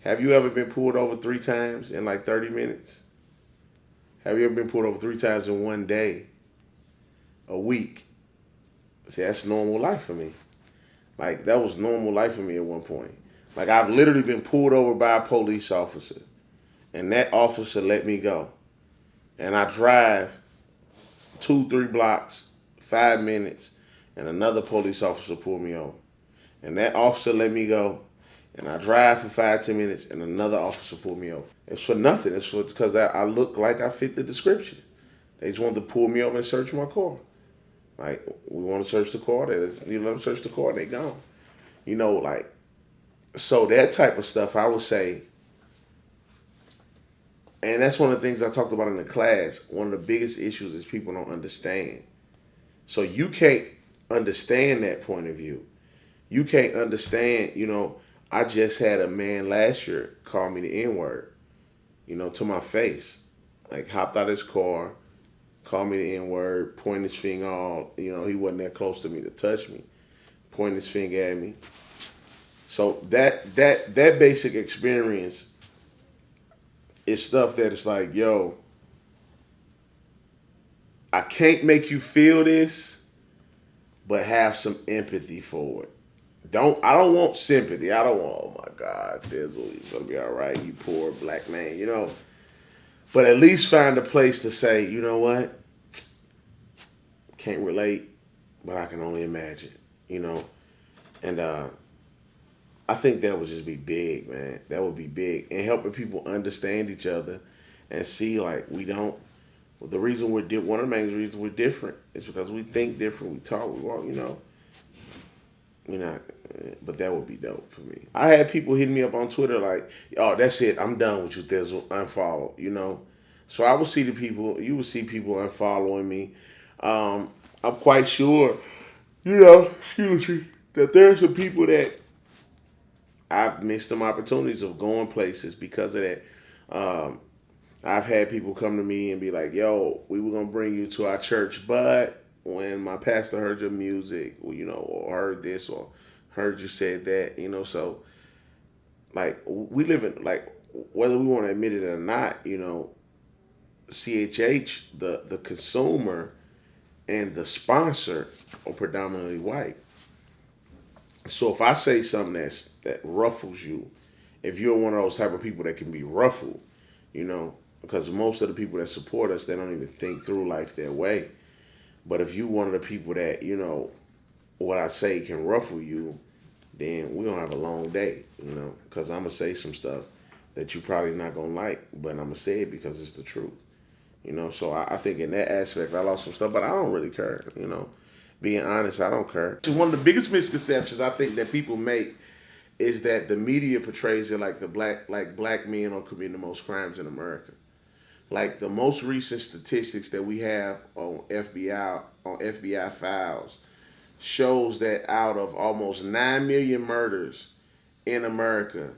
Have you ever been pulled over 3 times in like 30 minutes? Have you ever been pulled over 3 times in one day, a week? See, that's normal life for me. Like, that was normal life for me at one point. Like, I've literally been pulled over by a police officer, and that officer let me go. And I drive 2, 3 blocks, 5 minutes, and another police officer pulled me over. And that officer let me go, and I drive for 5, 10 minutes, and another officer pulled me over. It's for nothing. It's for because I look like I fit the description. They just wanted to pull me over and search my car. Like, we want to search the car. You let them search the car, and they gone. Like, so that type of stuff, I would say, and that's one of the things I talked about in the class. One of the biggest issues is people don't understand. So you can't understand that point of view. You can't understand, I just had a man last year call me the N word, to my face. Like, hopped out of his car, called me the N word, pointed his finger all, he wasn't that close to me to touch me, pointed his finger at me. So that basic experience is stuff that it's like, yo, I can't make you feel this, but have some empathy for it. I don't want sympathy. I don't want, oh my God, Thi'sl, he's gonna be all right, you poor black man. But at least find a place to say, you know what? Can't relate, but I can only imagine. And I think that would just be big, man. That would be big. And helping people understand each other and see, like, we don't. The reason one of the main reasons we're different is because we think different, we talk, we walk. We're not, but that would be dope for me. I had people hitting me up on Twitter like, "Oh, that's it. I'm done with you, Thi'sl. Unfollow." So I would see you would see people unfollowing me. I'm quite sure, excuse me, that there's some people that I've missed some opportunities of going places because of that. I've had people come to me and be like, "Yo, we were gonna bring you to our church, but when my pastor heard your music, or heard this, or heard you said that, so like we live in like whether we want to admit it or not, CHH, the consumer and the sponsor are predominantly white. So if I say something that ruffles you, if you're one of those type of people that can be ruffled, because most of the people that support us, they don't even think through life their way. But if you one of the people that, what I say can ruffle you, then we're going to have a long day, because I'm going to say some stuff that you probably not going to like, but I'm going to say it because it's the truth. So I think in that aspect, I lost some stuff, but I don't really care. Being honest, I don't care. One of the biggest misconceptions I think that people make is that the media portrays it like black men are committing the most crimes in America. Like the most recent statistics that we have on FBI files shows that out of almost 9 million murders in America,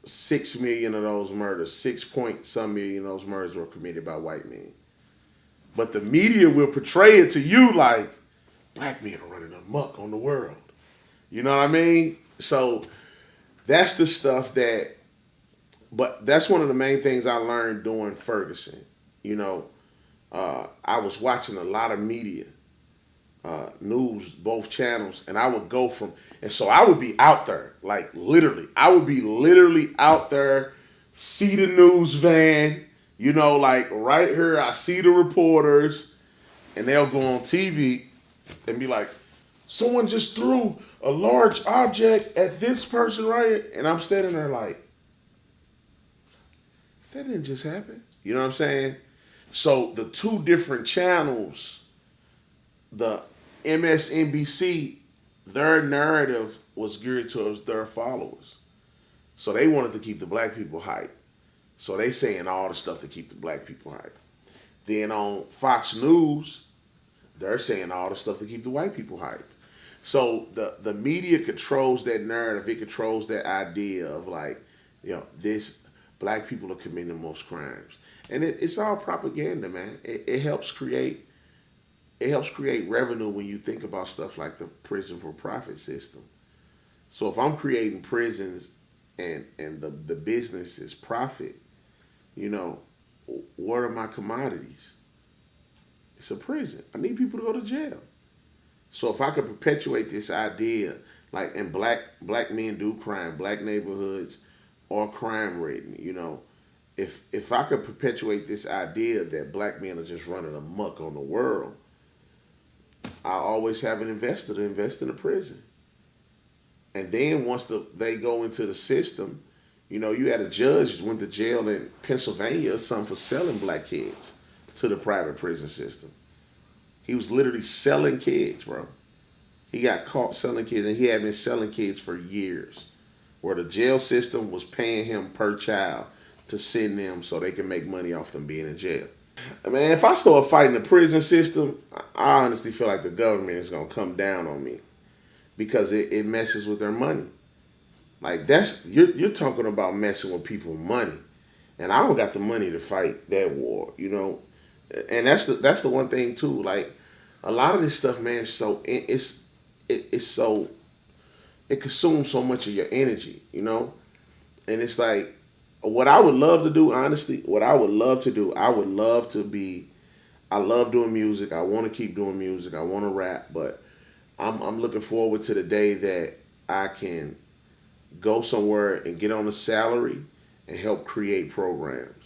6 million of those murders, 6 point some million of those murders were committed by white men. But the media will portray it to you like black men are running amok on the world. You know what I mean? So that's the stuff but that's one of the main things I learned doing Ferguson. I was watching a lot of media, news, both channels, and I would go and so I would be out there, like literally. I would be literally out there, see the news van, like right here, I see the reporters, and they'll go on TV and be like, someone just threw a large object at this person right here. And I'm standing there like, that didn't just happen. You know what I'm saying? So the two different channels, the MSNBC, their narrative was geared towards their followers. So they wanted to keep the black people hyped. So they saying all the stuff to keep the black people hyped. Then on Fox News, they're saying all the stuff to keep the white people hyped. So the media controls that narrative. It controls that idea of like, this black people are committing the most crimes, and it's all propaganda, man. It helps create revenue when you think about stuff like the prison for profit system. So if I'm creating prisons and the business is profit, you know, what are my commodities? It's a prison. I need people to go to jail. So if I could perpetuate this idea, like, and black men do crime, black neighborhoods are crime ridden, you know. If I could perpetuate this idea that black men are just running amok on the world, I always have an investor to invest in a prison. And then once they go into the system, you know, you had a judge that went to jail in Pennsylvania or something for selling black kids to the private prison system. He was literally selling kids, bro. He got caught selling kids, and he had been selling kids for years. Where the jail system was paying him per child to send them so they can make money off them being in jail. Man, if I start fighting the prison system, I honestly feel like the government is gonna come down on me because it messes with their money. Like that's you're talking about messing with people's money, and I don't got the money to fight that war, you know. And that's the one thing too. Like a lot of this stuff, man, it's so it consumes so much of your energy, you know. And it's like what I would love to do, honestly, what I would love to do, I would love to be. I love doing music. I want to keep doing music. I want to rap, but I'm looking forward to the day that I can go somewhere and get on a salary and help create programs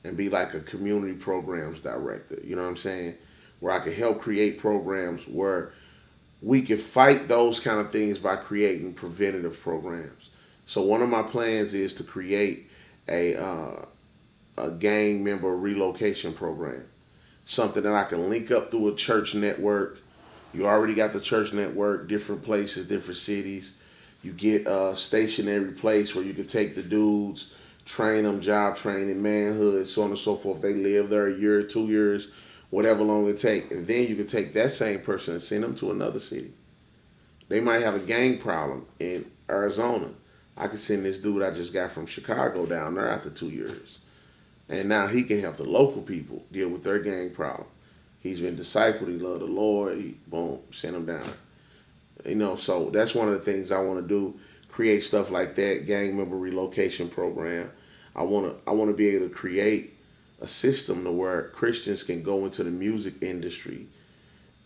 and be like a community programs director. You know what I'm saying? Where I can help create programs where we can fight those kind of things by creating preventative programs. So one of my plans is to create a gang member relocation program, something that I can link up through a church network. You already got the church network, different places, different cities. You get a stationary place where you can take the dudes, train them, job training, manhood, so on and so forth. They live there a year, 2 years, whatever long it take. And then you can take that same person and send them to another city. They might have a gang problem in Arizona. I can send this dude I just got from Chicago down there after 2 years. And now he can help the local people deal with their gang problem. He's been discipled. He loved the Lord. Boom, send him down. You know, so that's one of the things I want to do. Create stuff like that, gang member relocation program. I want to be able to create a system to where Christians can go into the music industry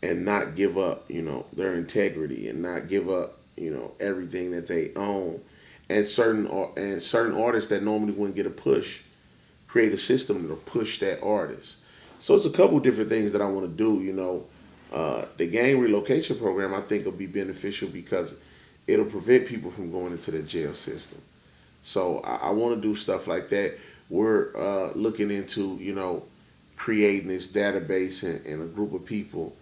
and not give up, you know, their integrity and not give up, you know, everything that they own. And certain artists that normally wouldn't get a push, create a system that'll push that artist. So it's a couple different things that I want to do. You know, the gang relocation program I think will be beneficial because it'll prevent people from going into the jail system. So I want to do stuff like that. We're looking into, you know, creating this database and a group of people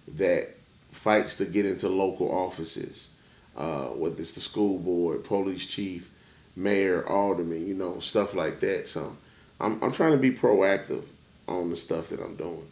that fights to get into local offices, whether it's the school board, police chief, mayor, alderman, you know, stuff like that. So I'm trying to be proactive on the stuff that I'm doing.